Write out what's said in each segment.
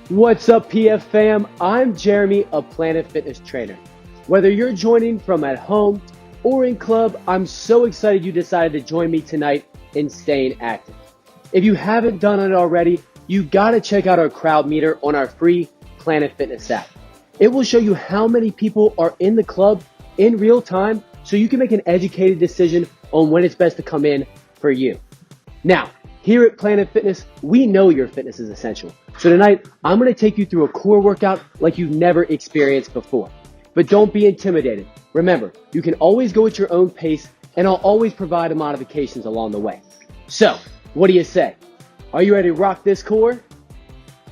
What's up, PF fam? I'm Jeremy, a Planet Fitness trainer. Whether you're joining from at home or in club, I'm so excited you decided to join me tonight in staying active. If you haven't done it already, you gotta check out our crowd meter on our free Planet Fitness app. It will show you how many people are in the club in real time so you can make an educated decision on when it's best to come in for you. Now, here at Planet Fitness, we know your fitness is essential. So tonight, I'm gonna take you through a core workout like you've never experienced before. But don't be intimidated. Remember, you can always go at your own pace, and I'll always provide modifications along the way. So, what do you say? Are you ready to rock this core?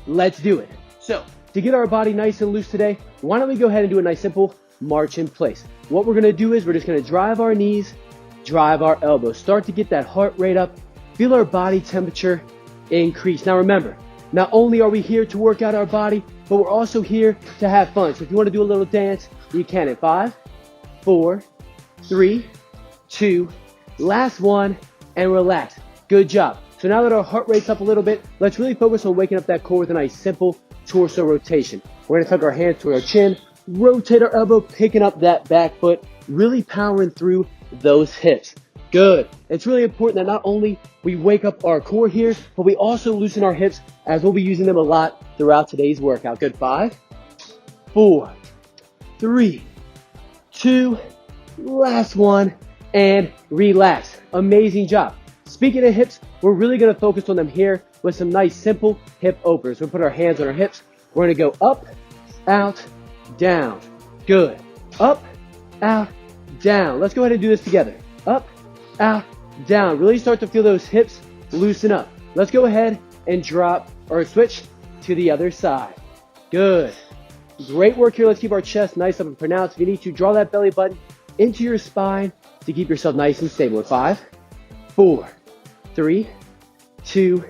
Let's do it. So, to get our body nice and loose today, why don't we go ahead and do a nice simple march in place. What we're gonna do is we're just gonna drive our knees, drive our elbows, start to get that heart rate up, feel our body temperature increase. Now remember, not only are we here to work out our body, but we're also here to have fun. So if you want to do a little dance, you can in 5, 4, 3, 2, last one, and relax. Good job. So now that our heart rate's up a little bit, let's really focus on waking up that core with a nice simple torso rotation. We're going to tuck our hands to our chin, rotate our elbow, picking up that back foot, really powering through those hips. Good. It's really important that not only we wake up our core here, but we also loosen our hips as we'll be using them a lot throughout today's workout. Good. 5, 4, 3, 2, last one, and relax. Amazing job. Speaking of hips, we're really going to focus on them here with some nice simple hip openers. We'll put our hands on our hips. We're going to go up, out, down. Good. Up, out, down. Let's go ahead and do this together. Up, out, down. Really start to feel those hips loosen up. Let's go ahead and drop or switch to the other side. Good. Great work here. Let's keep our chest nice up and pronounced. If you need to, draw that belly button into your spine to keep yourself nice and stable. 5, 4, 3, 2,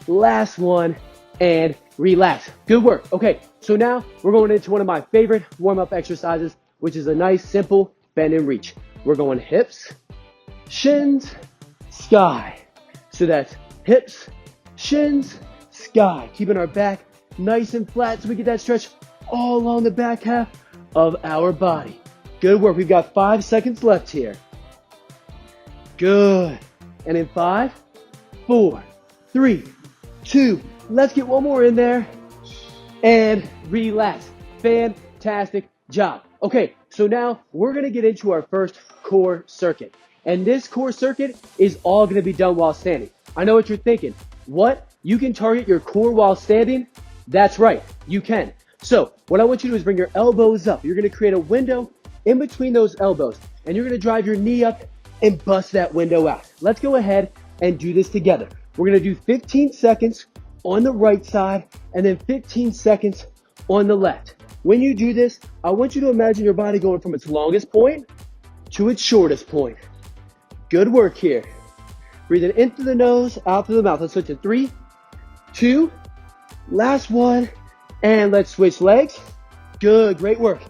last one, and relax. Good work. Okay, so now we're going into one of my favorite warm-up exercises, which is a nice, simple bend and reach. We're going hips, shins, sky. So that's hips, shins, sky. Keeping our back nice and flat so we get that stretch all along the back half of our body. Good work. We've got 5 seconds left here. Good. And in 5, 4, 3, 2, let's get one more in there. And relax. Fantastic job. Okay, so now we're going to get into our first core circuit. And this core circuit is all going to be done while standing. I know what you're thinking. What? You can target your core while standing? That's right, you can. So what I want you to do is bring your elbows up. You're going to create a window in between those elbows. And you're going to drive your knee up and bust that window out. Let's go ahead and do this together. We're going to do 15 seconds on the right side and then 15 seconds on the left. When you do this, I want you to imagine your body going from its longest point to its shortest point. Good work here. Breathing in through the nose, out through the mouth. Let's switch in 3, 2, last one, and let's switch legs. Good, great work.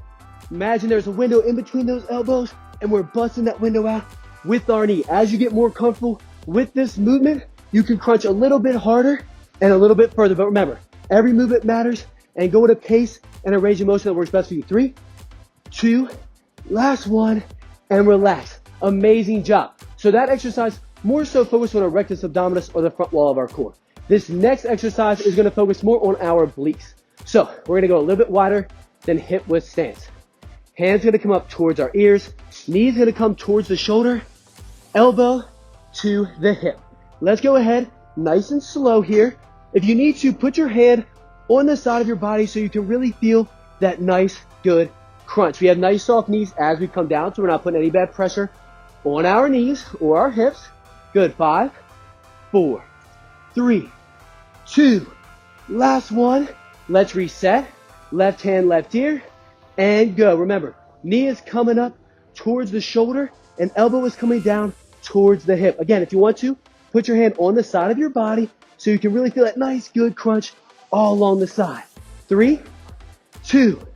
Imagine there's a window in between those elbows and we're busting that window out with our knee. As you get more comfortable with this movement, you can crunch a little bit harder and a little bit further. But remember, every movement matters, and go at a pace and a range of motion that works best for you. 3, 2, last one, and relax. Amazing job. So that exercise more so focused on our rectus abdominis or the front wall of our core. This next exercise is going to focus more on our obliques. So we're going to go a little bit wider than hip width stance. Hands going to come up towards our ears. Knees going to come towards the shoulder. Elbow to the hip. Let's go ahead, nice and slow here. If you need to, put your hand on the side of your body so you can really feel that nice, good crunch. We have nice soft knees as we come down, so we're not putting any bad pressure on our knees or our hips. Good. 5, 4, 3, 2, last one. Let's reset. Left hand, left ear, and go. Remember, knee is coming up towards the shoulder and elbow is coming down towards the hip. Again, if you want to, put your hand on the side of your body so you can really feel that nice, good crunch all along the side. 3, 2,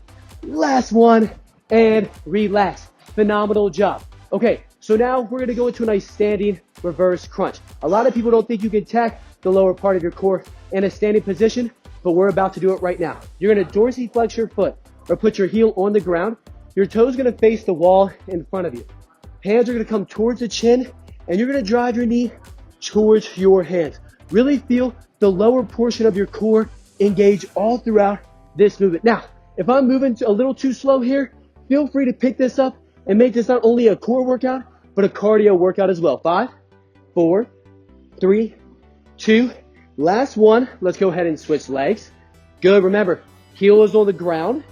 last one, and relax. Phenomenal job. Okay, so now we're going to go into a nice standing reverse crunch. A lot of people don't think you can attack the lower part of your core in a standing position, but we're about to do it right now. You're gonna dorsiflex your foot or put your heel on the ground. Your toes gonna face the wall in front of you. Hands are gonna come towards the chin, and you're gonna drive your knee towards your hands. Really feel the lower portion of your core engage all throughout this movement. Now, if I'm moving a little too slow here, feel free to pick this up and make this not only a core workout, but a cardio workout as well. 5, 4, 3, 2, last one. Let's go ahead and switch legs. Good, remember, heel is on the ground,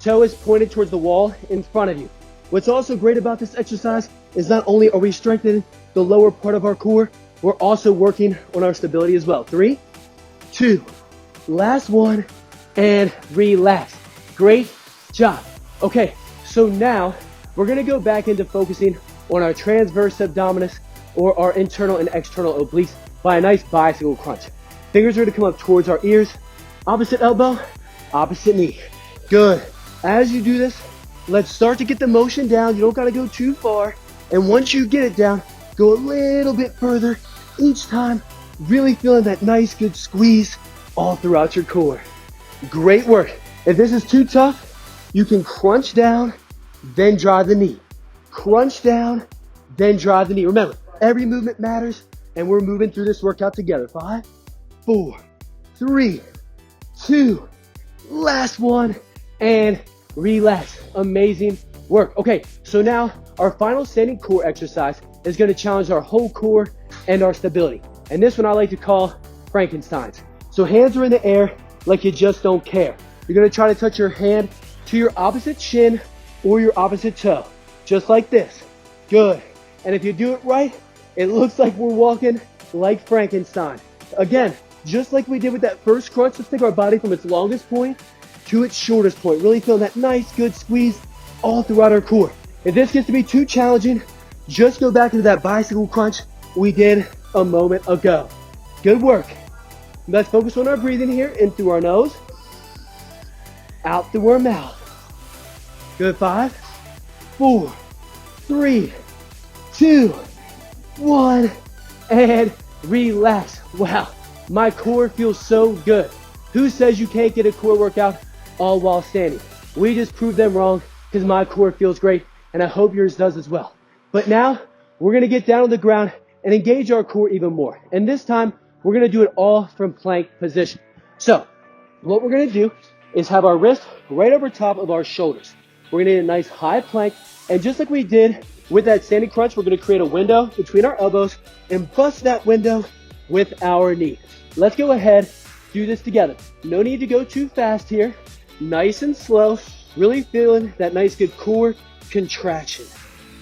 toe is pointed towards the wall in front of you. What's also great about this exercise is not only are we strengthening the lower part of our core, we're also working on our stability as well. 3, 2, last one, and relax. Great job. Okay, so now we're gonna go back into focusing on our transverse abdominis or our internal and external obliques by a nice bicycle crunch. Fingers are gonna come up towards our ears, opposite elbow, opposite knee. Good. As you do this, let's start to get the motion down. You don't gotta go too far. And once you get it down, go a little bit further each time, really feeling that nice good squeeze all throughout your core. Great work. If this is too tough, you can crunch down, then drive the knee. Crunch down, then drive the knee. Remember, every movement matters, and we're moving through this workout together. 5, 4, 3, 2, last one, and relax. Amazing work. Okay, so now our final standing core exercise is going to challenge our whole core and our stability. And this one I like to call Frankenstein's. So hands are in the air like you just don't care. You're going to try to touch your hand to your opposite shin or your opposite toe, just like this. Good. And if you do it right, it looks like we're walking like Frankenstein. Again, just like we did with that first crunch, let's take our body from its longest point to its shortest point. Really feel that nice, good squeeze all throughout our core. If this gets to be too challenging, just go back into that bicycle crunch we did a moment ago. Good work. Let's focus on our breathing here, in through our nose, out through our mouth. Good. 5, 4, 3, 2, 1, and relax. Wow, my core feels so good. Who says you can't get a core workout all while standing? We just proved them wrong, because my core feels great, and I hope yours does as well. But now, we're gonna get down on the ground and engage our core even more. And this time, we're gonna do it all from plank position. So, what we're gonna do is have our wrist right over top of our shoulders. We're gonna get a nice high plank, and just like we did with that standing crunch, we're gonna create a window between our elbows and bust that window with our knee. Let's go ahead, do this together. No need to go too fast here. Nice and slow, really feeling that nice good core contraction.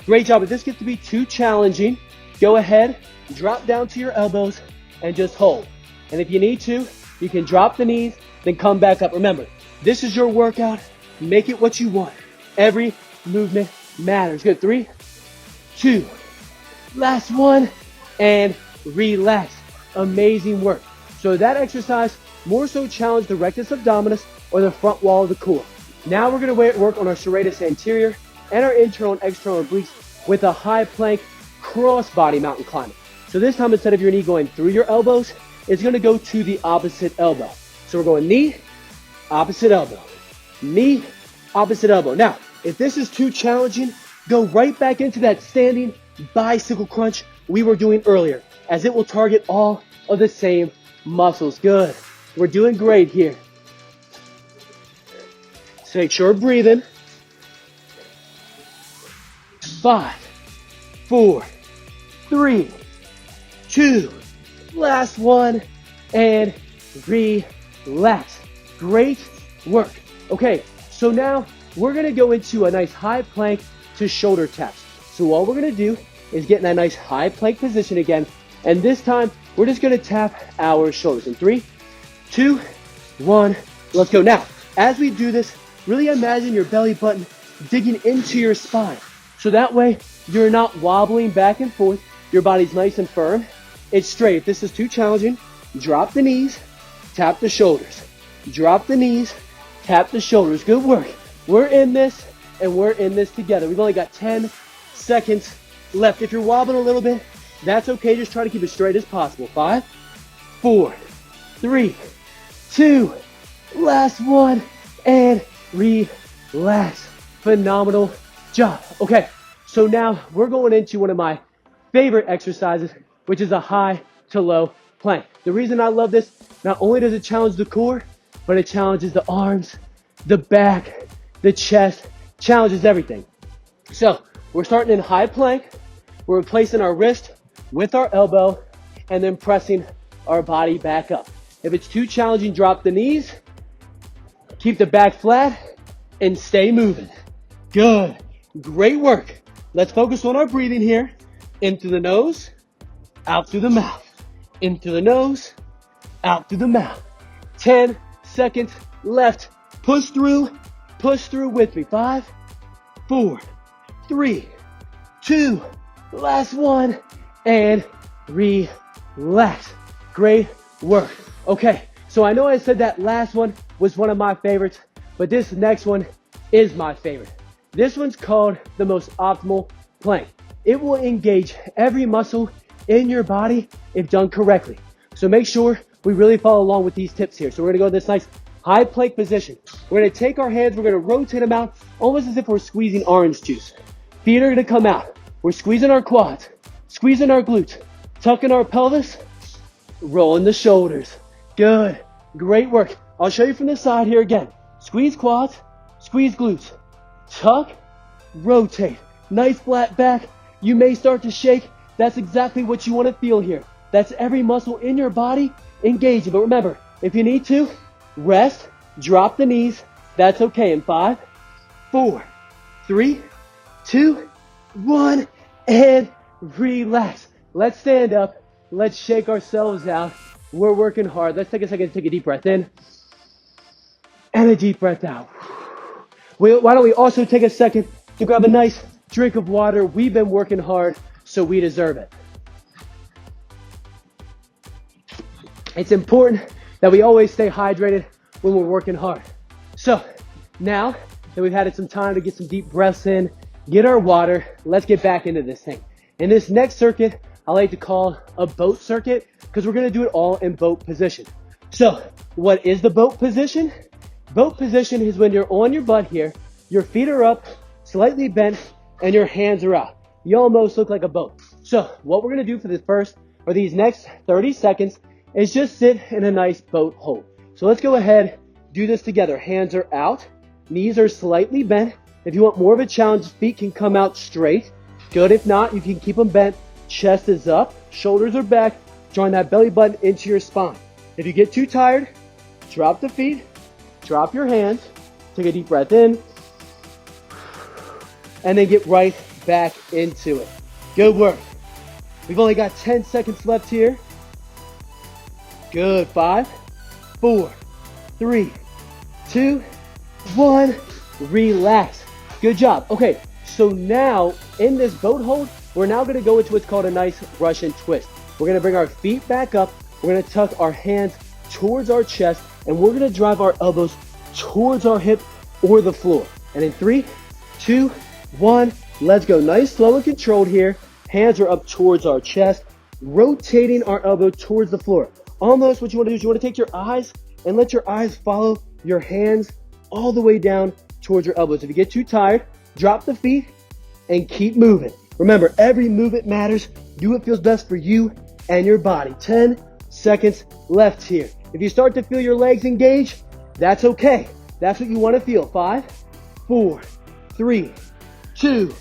Great job. If this gets to be too challenging, go ahead, drop down to your elbows and just hold. And if you need to, you can drop the knees, then come back up. Remember, this is your workout. Make it what you want. Every movement matters. Good. 3, 2, last one, and relax. Amazing work. So that exercise more so challenged the rectus abdominis or the front wall of the core. Now we're going to work on our serratus anterior and our internal and external obliques with a high plank cross body mountain climbing. So this time, instead of your knee going through your elbows, it's going to go to the opposite elbow. So we're going knee, opposite elbow, knee, opposite elbow. Now, if this is too challenging, go right back into that standing bicycle crunch we were doing earlier, as it will target all of the same muscles. Good. We're doing great here. So make sure we're breathing. 5, 4, 3, 2, last one, and relax. Great work. Okay, so now we're gonna go into a nice high plank to shoulder taps. So all we're gonna do is get in that nice high plank position again, and this time we're just gonna tap our shoulders. In 3, 2, 1, let's go. Now, as we do this, really imagine your belly button digging into your spine. So that way, you're not wobbling back and forth. Your body's nice and firm. It's straight. If this is too challenging, drop the knees, tap the shoulders. Drop the knees, tap the shoulders. Good work. We're in this, and we're in this together. We've only got 10 seconds left. If you're wobbling a little bit, that's okay. Just try to keep it straight as possible. 5, 4, 3, 2, Last one, and relax. Phenomenal job. Okay, so now we're going into one of my favorite exercises, which is a high to low plank. The reason I love this, not only does it challenge the core, but it challenges the arms, the back, the chest, challenges everything. So we're starting in high plank. We're replacing our wrist with our elbow and then pressing our body back up. If it's too challenging, drop the knees, keep the back flat, and stay moving. Good. Great work. Let's focus on our breathing here. In through the nose, out through the mouth. In through the nose, out through the mouth. 10 seconds left. Push through with me. 5, 4, 3, 2, last one, and relax. Great work. Okay, so I know I said that last one was one of my favorites, but this next one is my favorite. This one's called the most optimal plank. It will engage every muscle in your body if done correctly. So make sure we really follow along with these tips here. So we're gonna go to this nice high plank position. We're gonna take our hands, we're gonna rotate them out almost as if we're squeezing orange juice. Feet are gonna come out. We're squeezing our quads, squeezing our glutes, tucking our pelvis, rolling the shoulders. Good, great work. I'll show you from the side here again. Squeeze quads, squeeze glutes, tuck, rotate. Nice flat back. You may start to shake. That's exactly what you want to feel here. That's every muscle in your body engaging. But remember, if you need to, rest, drop the knees. That's okay. In 5, 4, 3, 2, 1, and relax. Let's stand up. Let's shake ourselves out. We're working hard. Let's take a second to take a deep breath in and a deep breath out. Why don't we also take a second to grab a nice drink of water. We've been working hard, so we deserve it. It's important that we always stay hydrated when we're working hard. So now that we've had some time to get some deep breaths in, get our water, let's get back into this thing. In this next circuit, I like to call a boat circuit because we're going to do it all in boat position. So what is the boat position? Boat position is when you're on your butt here, your feet are up, slightly bent, and your hands are out. You almost look like a boat. So what we're going to do for the first or these next 30 seconds is just sit in a nice boat hold. So let's go ahead, do this together. Hands are out, knees are slightly bent. If you want more of a challenge, feet can come out straight. Good. If not, you can keep them bent. Chest is up, shoulders are back, drawing that belly button into your spine. If you get too tired, drop the feet, drop your hands, take a deep breath in, and then get right back into it. Good work. We've only got 10 seconds left here. Good. 5, 4, 3, 2, 1. Relax. Good job. Okay, so now in this boat hold, we're now going to go into what's called a nice Russian twist. We're going to bring our feet back up. We're going to tuck our hands towards our chest, and we're going to drive our elbows towards our hip or the floor. And in 3, 2, 1, let's go. Nice, slow, and controlled here. Hands are up towards our chest, rotating our elbow towards the floor. Almost what you want to do is you want to take your eyes and let your eyes follow your hands all the way down towards your elbows. If you get too tired, drop the feet and keep moving. Remember, every movement matters. Do what feels best for you and your body. 10 seconds left here. If you start to feel your legs engage, that's okay. That's what you want to feel. 5, 4, 3, 2,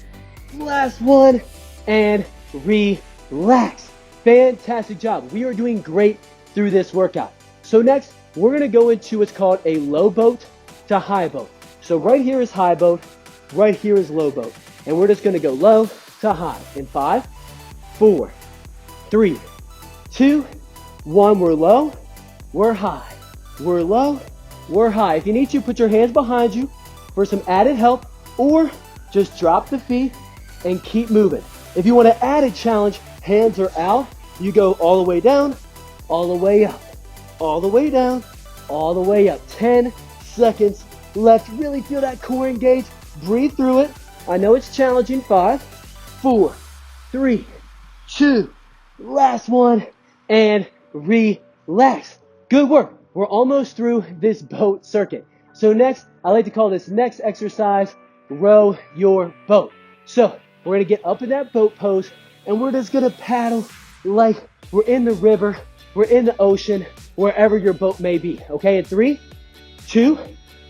last one, and relax. Fantastic job. We are doing great through this workout. So next, we're going to go into what's called a low boat to high boat. So right here is high boat, right here is low boat. And we're just going to go low to high. In 5, 4, 3, 2, 1. We're low, we're high. We're low, we're high. If you need to, put your hands behind you for some added help, or just drop the feet and keep moving. If you want to add a challenge, hands are out. You go all the way down, all the way up, all the way down, all the way up. 10 seconds left. Really feel that core engage. Breathe through it. I know it's challenging. 5, 4, 3, 2, last one, and relax. Good work. we're almost through this boat circuit. So next, I like to call this next exercise, row your boat. So we're gonna get up in that boat pose and we're just gonna paddle like we're in the river, we're in the ocean, wherever your boat may be. Okay, in 3, 2,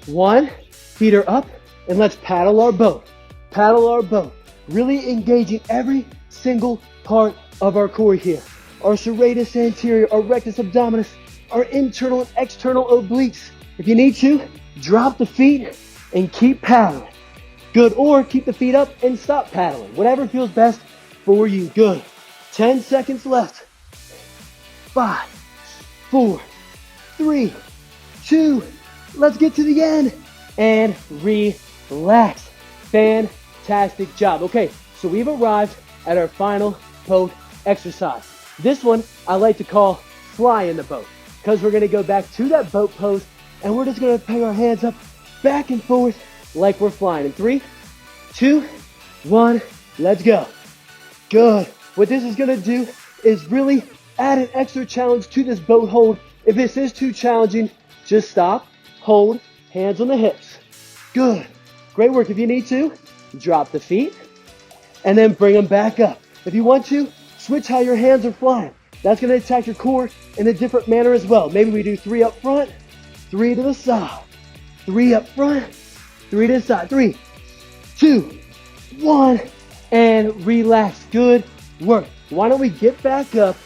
1, feet are up and let's paddle our boat. Paddle our boat, really engaging every single part of our core here. Our serratus anterior, our rectus abdominis, our internal and external obliques. If you need to, drop the feet and keep paddling. Good, or keep the feet up and stop paddling. Whatever feels best for you. Good. 10 seconds left. 5, 4, 3, 2, let's get to the end. And relax. Fantastic job. Okay, so we've arrived at our final boat exercise. This one I like to call fly in the boat, because we're gonna go back to that boat pose and we're just gonna bring our hands up back and forth like we're flying. In 3, 2, 1, let's go. Good. What this is gonna do is really add an extra challenge to this boat hold. If this is too challenging, just stop, hold, hands on the hips. Good. Great work. If you need to, drop the feet and then bring them back up. If you want to, switch how your hands are flying. That's going to attack your core in a different manner as well. Maybe we do 3 up front, 3 to the side, 3 up front, 3 to the side. 3, 2, 1, and relax. Good work. Why don't we get back up,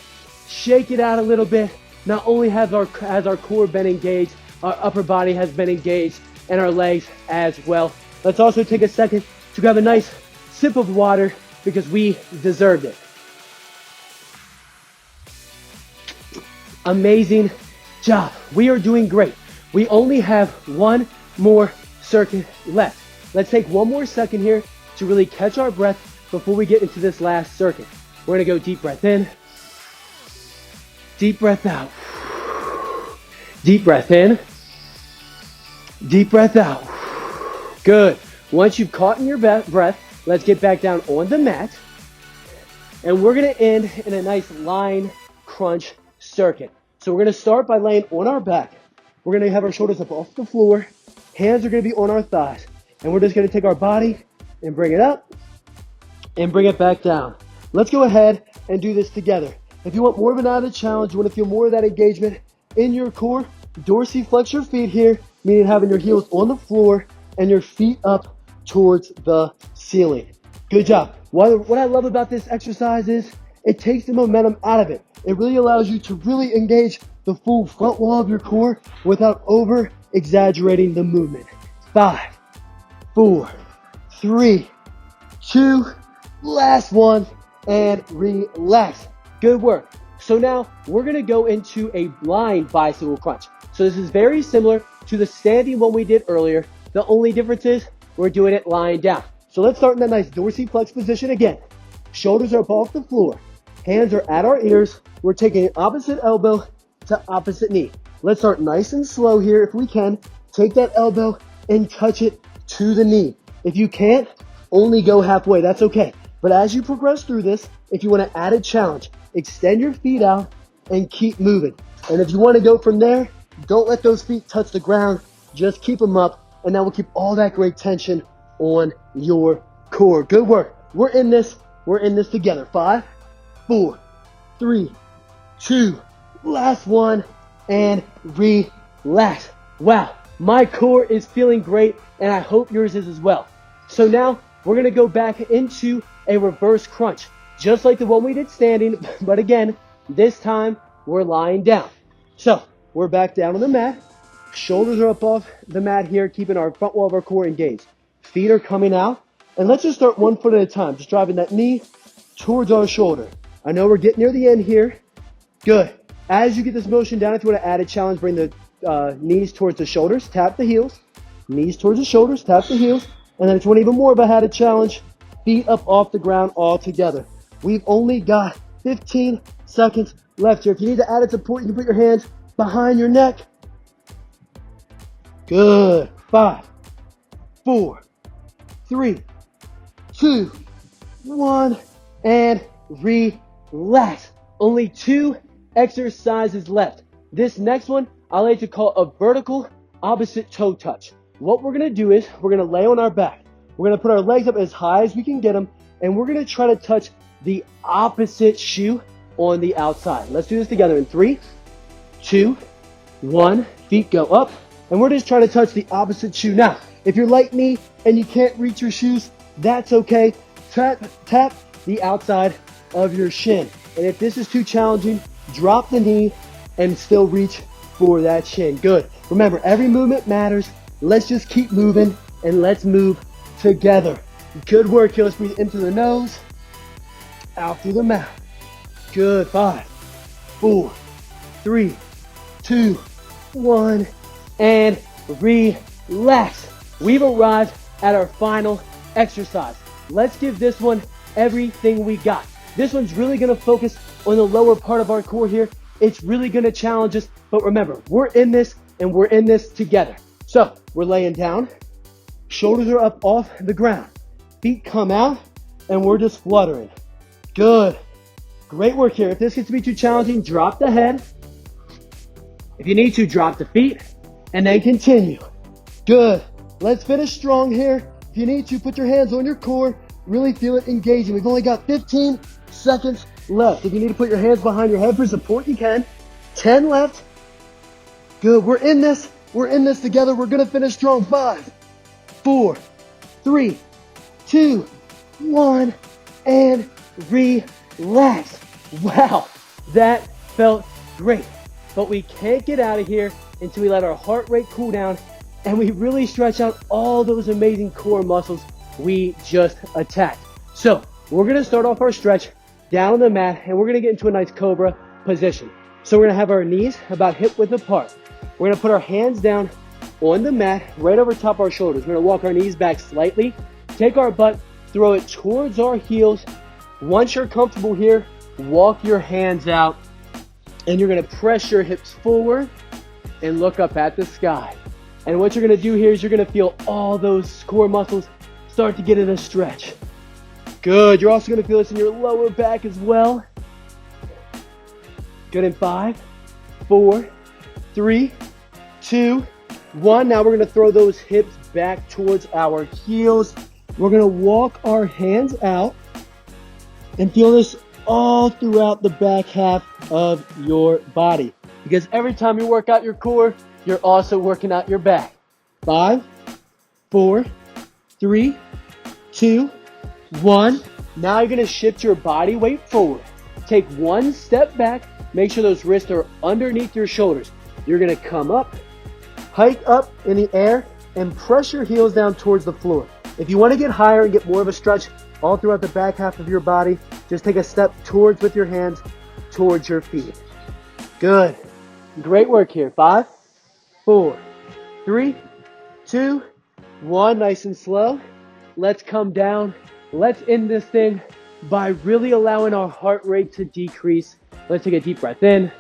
shake it out a little bit. Not only has our core been engaged, our upper body has been engaged, and our legs as well. Let's also take a second to grab a nice sip of water because we deserved it. Amazing job. We are doing great. We only have one more circuit left. Let's take one more second here to really catch our breath before we get into this last circuit. We're gonna go deep breath in, deep breath out, deep breath in, deep breath out. Good. Once you've caught in your breath, let's get back down on the mat. And we're gonna end in a nice line crunch circuit. So we're gonna start by laying on our back. We're gonna have our shoulders up off the floor. Hands are gonna be on our thighs. And we're just gonna take our body and bring it up and bring it back down. Let's go ahead and do this together. If you want more of an added challenge, you wanna feel more of that engagement in your core, dorsiflex your feet here, meaning having your heels on the floor and your feet up towards the ceiling. Good job. What I love about this exercise is it takes the momentum out of it. It really allows you to really engage the full front wall of your core without over exaggerating the movement. 5, 4, 3, 2, last one, and relax. Good work. So now we're gonna go into a blind bicycle crunch. So this is very similar to the standing one we did earlier. The only difference is we're doing it lying down. So let's start in that nice dorsiflex position again. Shoulders are up off the floor. Hands are at our ears. We're taking opposite elbow to opposite knee. Let's start nice and slow here if we can. Take that elbow and touch it to the knee. If you can't, only go halfway. That's okay. But as you progress through this, if you want to add a challenge, extend your feet out and keep moving. And if you want to go from there, don't let those feet touch the ground. Just keep them up, and that will keep all that great tension on your core. Good work. We're in this together. 5, 4, 3, 2, last one, and relax. Wow, my core is feeling great, and I hope yours is as well. So now we're gonna go back into a reverse crunch, just like the one we did standing, but again, this time we're lying down. So we're back down on the mat. Shoulders are up off the mat here, keeping our front wall of our core engaged. Feet are coming out. And let's just start one foot at a time, just driving that knee towards our shoulder. I know we're getting near the end here. Good. As you get this motion down, if you want to add a challenge, bring the knees towards the shoulders, tap the heels. Knees towards the shoulders, tap the heels. And then if you want even more of a added challenge, feet up off the ground all together. We've only got 15 seconds left here. If you need to added support, you can put your hands behind your neck. Good. 5, 4, 3, 2, 1, and relax. Only 2 exercises left. This next one, I like to call a vertical opposite toe touch. What we're going to do is we're going to lay on our back. We're going to put our legs up as high as we can get them, and we're going to try to touch the opposite shoe on the outside. Let's do this together in 3, 2, 1. Feet go up, and we're just trying to touch the opposite shoe. Now, if you're like me and you can't reach your shoes, that's okay. Tap the outside of your shin. And if this is too challenging, drop the knee and still reach for that shin. Good. Remember, every movement matters. Let's just keep moving and let's move together. Good work here. Let's breathe in through the nose, out through the mouth. Good. 5, 4, 3, 2, 1, and relax. We've arrived at our final exercise. Let's give this one everything we got. This one's really going to focus on the lower part of our core here. It's really going to challenge us, but remember, we're in this and we're in this together. So we're laying down, shoulders are up off the ground, feet come out, and we're just fluttering. Good. Great work here. If this gets to be too challenging, drop the head. If you need to, drop the feet and then continue. Good. Let's finish strong here. If you need to, put your hands on your core. Really feel it engaging. We've only got 15 seconds left. If you need to put your hands behind your head for support, you can. 10 left. Good. We're in this. We're in this together. We're going to finish strong. 5, 4, 3, 2, 1, and relax. Wow, that felt great. But we can't get out of here until we let our heart rate cool down and we really stretch out all those amazing core muscles we just attacked. So we're going to start off our stretch down on the mat and we're going to get into a nice cobra position. So we're going to have our knees about hip width apart. We're going to put our hands down on the mat right over top our shoulders. We're going to walk our knees back slightly, take our butt, throw it towards our heels. Once you're comfortable here, walk your hands out and you're going to press your hips forward and look up at the sky. And what you're going to do here is you're going to feel all those core muscles start to get in a stretch. Good. You're also going to feel this in your lower back as well. Good. In 5, 4, 3, 2, 1. Now we're going to throw those hips back towards our heels. We're going to walk our hands out and feel this all throughout the back half of your body. Because every time you work out your core, you're also working out your back. 5, 4, 3, 2, 1. Now you're going to shift your body weight forward. Take one step back. Make sure those wrists are underneath your shoulders. You're going to come up, hike up in the air, and press your heels down towards the floor. If you want to get higher and get more of a stretch all throughout the back half of your body, just take a step towards with your hands towards your feet. Good. Great work here. 5, 4, 3, 2, 1. Nice and slow. Let's come down. Let's end this thing by really allowing our heart rate to decrease. Let's take a deep breath in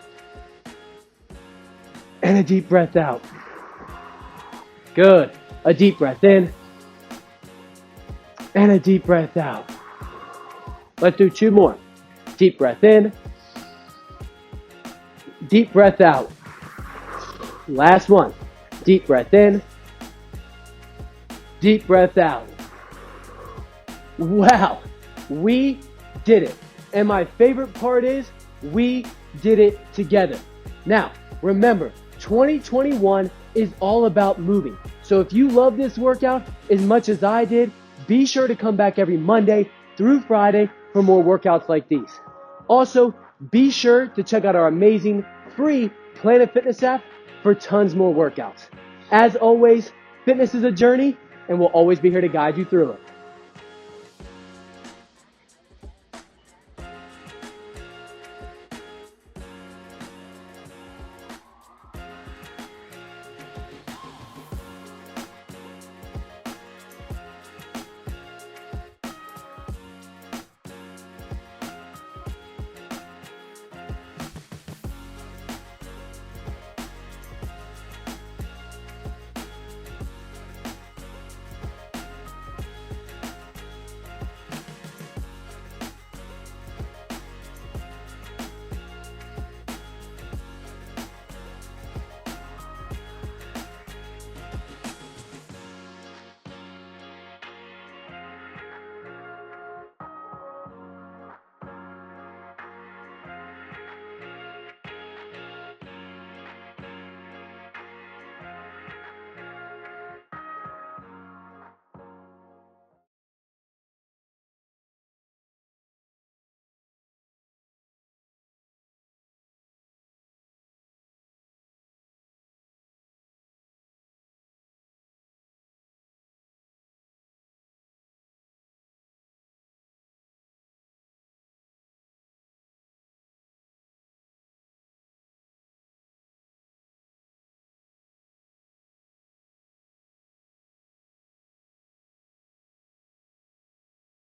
and a deep breath out. Good. A deep breath in and a deep breath out. Let's do 2 more. Deep breath in. Deep breath out. Last one. Deep breath in. Deep breath out. Wow. We did it. And my favorite part is we did it together. Now, remember, 2021 is all about moving. So if you love this workout as much as I did, be sure to come back every Monday through Friday for more workouts like these. Also, be sure to check out our amazing free Planet Fitness app for tons more workouts. As always, fitness is a journey, and we'll always be here to guide you through it.